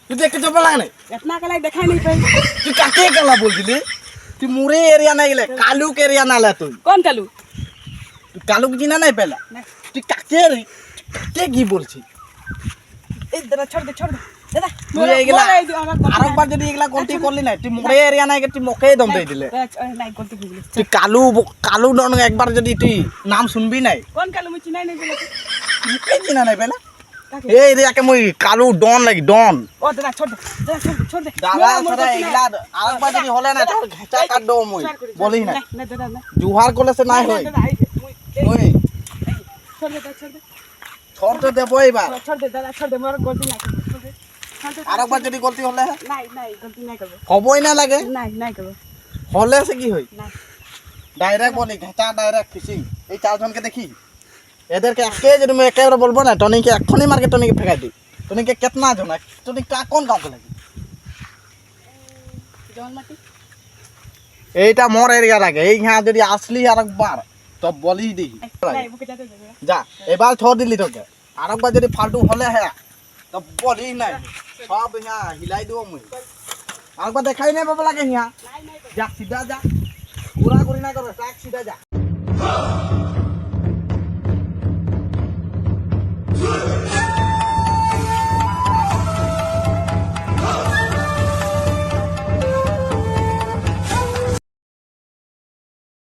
তুই দেখতে চপা লাগে নাই इतना कला दिखाई नहीं पाई তুই কাকে কেলা বলছিলি তুই মুরে এরিয়া নাই গেলে কালুক এরিয়া নালে তুই कौन कलू তুই কালুক চিনা নাই পেলা नहीं তুই কাকে রে কাকে কি বলছিস ए दादा छोड़ दे दादा তুই এইগুলা আরেকবার যদি এগুলা গলতি করলি না তুই মুরে এরিয়া নাই তুই মোকেই দম দিয়ে দিলে नहीं गलती हो गई তুই কালু কালু ডন একবার যদি তুই নাম শুনবি নাই कौन कलू मुझे नहीं नहीं बोले মুকে চিনা নাই পেলা এই এরিয়াকে মই কালু ডন লাগি ডন ओ दादा छोड़ दे छोड़ दे দাদা সারা এগুলা আরেকবার যদি হলে না তোর ঘেঁচা কাট দেবো মই বলি না नहीं दादा नहीं জুহার করলে সে নাই হয় दादा মই छोड़ दे ছোট দেবো এবার छोड़ दे दादा छोड़ दे मोर गलती नहीं कर छोड़ दे আরেকবার যদি গলতি হলে नहीं गलती नहीं करबो হবই না লাগে नहीं करबो হলে সে কি হয় नहीं ডাইরেক্ট বলি ঘেঁচা ডাইরেক্ট ফিশিং এই চারজনকে দেখি এদেরকে একে যদি আমি একেবারে বলবো না টনিকে এখনই মার্কেট টনিকে ফেকাই দিই টনিকে কেতনা জন টনি কোন গাঁওকে লাগি जौन माटी এইটা মোর এরিয়া লাগে এই হ্যাঁ যদি আসলি আরেকবার তো বলি দিই नहीं वो के जाते दे যা এবার ছোড় দিলি তোকে আরেকবার যদি ফালতু হলে হ্যাঁ তো বলি নাই সব হ্যাঁ হিলাই দেবো মুই আরেকবার দেখাই নাই বাবা লাগে হ্যাঁ नहीं যা সিধা যা ঘোরা ঘুরি না করো সিধা যা